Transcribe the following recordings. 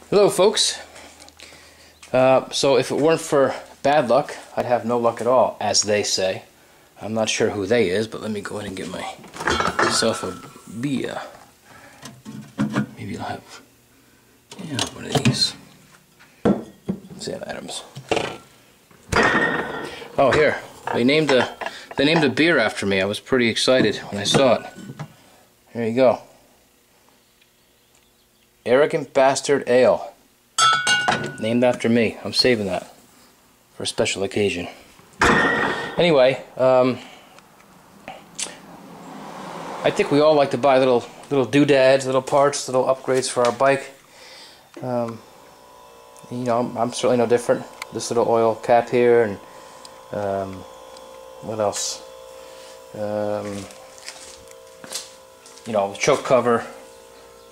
Hello folks. So if it weren't for bad luck, I'd have no luck at all, as they say. I'm not sure who they is, but let me go ahead and get myself a beer. Maybe I'll have one of these. Sam Adams. Oh, here. They named a beer after me. I was pretty excited when I saw it. Here you go. Arrogant Bastard Ale. Named after me. I'm saving that for a special occasion. Anyway, I think we all like to buy little doodads, little parts, little upgrades for our bike. You know, I'm certainly no different. This little oil cap here, and what else? You know, the choke cover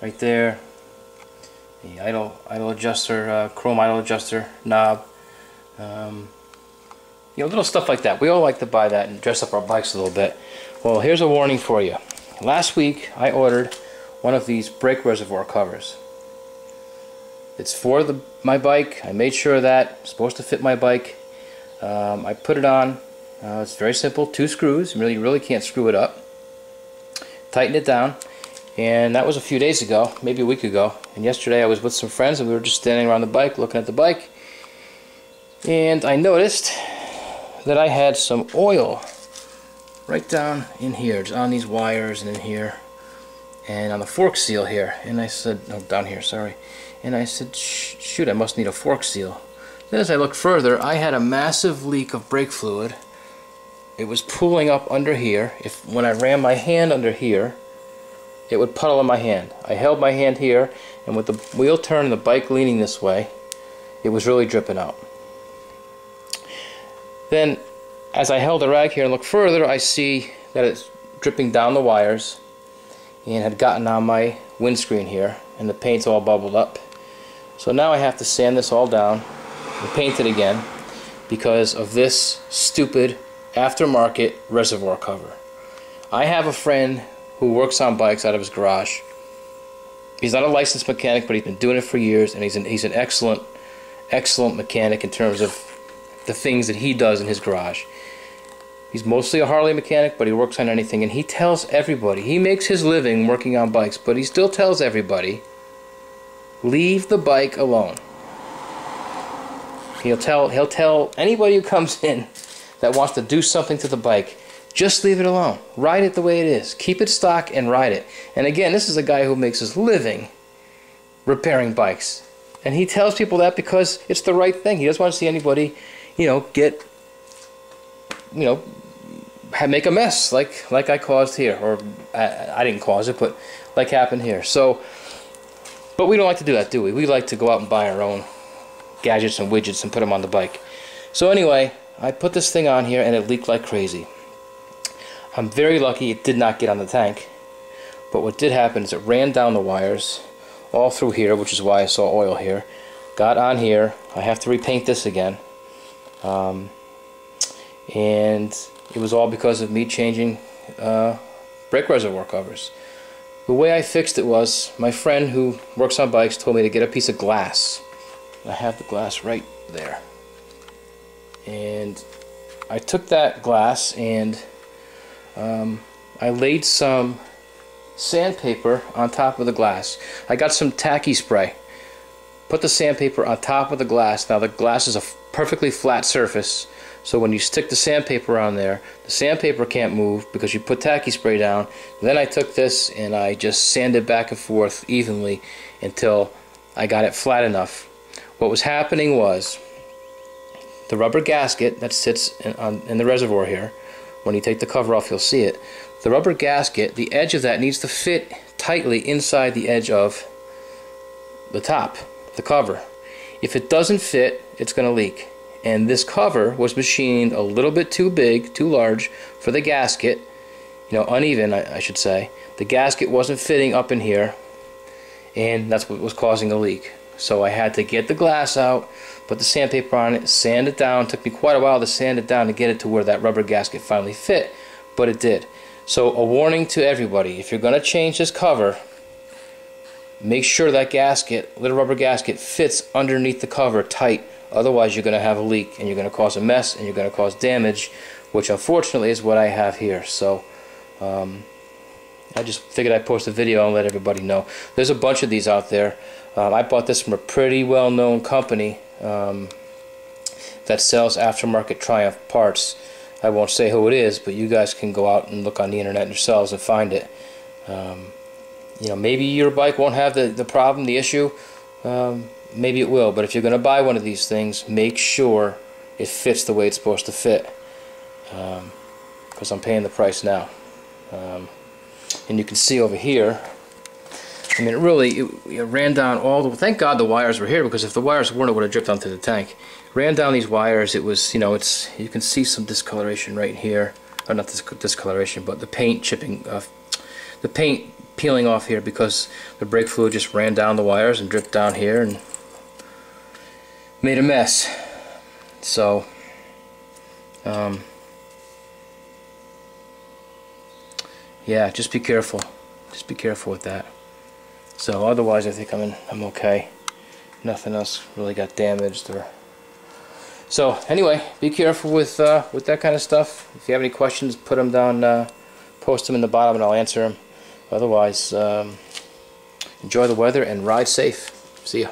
right there. The idle adjuster, chrome idle adjuster knob. You know, little stuff like that. We all like to buy that and dress up our bikes a little bit. Well, here's a warning for you. Last week I ordered one of these brake reservoir covers. It's for my bike. I made sure of that. It's supposed to fit my bike. I put it on. It's very simple. 2 screws. You really can't screw it up. Tighten it down. And that was a few days ago, maybe a week ago. And yesterday I was with some friends and we were just standing around the bike, looking at the bike. And I noticed that I had some oil right down in here, just on these wires and in here, and on the fork seal here. And I said, no, down here, sorry. And I said, shoot, I must need a fork seal. Then as I looked further, I had a massive leak of brake fluid. It was pooling up under here. When I ran my hand under here, it would puddle in my hand. I held my hand here, and with the wheel turn and the bike leaning this way, it was really dripping out. Then, as I held the rag here and looked further, I see that it's dripping down the wires and had gotten on my windscreen here, and the paint's all bubbled up. So now I have to sand this all down and paint it again because of this stupid aftermarket reservoir cover. I have a friend who works on bikes out of his garage. He's not a licensed mechanic, but he's been doing it for years, and he's an excellent mechanic in terms of the things that he does in his garage. He's mostly a Harley mechanic, but he works on anything, and he tells everybody, he makes his living working on bikes, but he still tells everybody, leave the bike alone. He'll tell anybody who comes in that wants to do something to the bike, just leave it alone. Ride it the way it is. Keep it stock and ride it. And again, this is a guy who makes his living repairing bikes. And he tells people that because it's the right thing. He doesn't want to see anybody, you know, make a mess like I caused here. Or I didn't cause it, but like happened here. So, but we don't like to do that, do we? We like to go out and buy our own gadgets and widgets and put them on the bike. So anyway, I put this thing on here and it leaked like crazy. I'm very lucky it did not get on the tank, but what did happen is it ran down the wires all through here, which is why I saw oil here, got on here. I have to repaint this again, and it was all because of me changing brake reservoir covers. The way I fixed it was, my friend who works on bikes told me to get a piece of glass. I have the glass right there, and I took that glass and I laid some sandpaper on top of the glass. I got some tacky spray. Put the sandpaper on top of the glass. Now the glass is a perfectly flat surface, so when you stick the sandpaper on there, the sandpaper can't move because you put tacky spray down. Then I took this and I just sanded back and forth evenly until I got it flat enough. What was happening was the rubber gasket that sits in the reservoir here, when you take the cover off you'll see it. The rubber gasket, the edge of that needs to fit tightly inside the edge of the top, the cover. If it doesn't fit, it's going to leak. And this cover was machined a little bit too big, too large for the gasket. You know, uneven, I should say. The gasket wasn't fitting up in here, and that's what was causing the leak. So I had to get the glass out, put the sandpaper on it, sand it down. It took me quite a while to sand it down to get it to where that rubber gasket finally fit, but it did. So a warning to everybody, if you're going to change this cover, make sure that gasket, little rubber gasket, fits underneath the cover tight. Otherwise you're going to have a leak and you're going to cause a mess and you're going to cause damage, which unfortunately is what I have here. So I just figured I'd post a video and let everybody know. There's a bunch of these out there. I bought this from a pretty well-known company that sells aftermarket Triumph parts. I won't say who it is, but you guys can go out and look on the internet yourselves and find it. You know, maybe your bike won't have the problem, the issue. Maybe it will, but if you're going to buy one of these things, make sure it fits the way it's supposed to fit, because I'm paying the price now. And you can see over here, I mean, it ran down all the, thank God the wires were here, because if the wires weren't, it would have dripped onto the tank. Ran down these wires. It was, you know, you can see some discoloration right here, or not discoloration, but the paint chipping, the paint peeling off here, because the brake fluid just ran down the wires and dripped down here and made a mess. So yeah, just be careful. Just be careful with that. So otherwise, I think I'm okay. Nothing else really got damaged or. So anyway, be careful with that kind of stuff. If you have any questions, put them down, post them in the bottom, and I'll answer them. Otherwise, enjoy the weather and ride safe. See ya.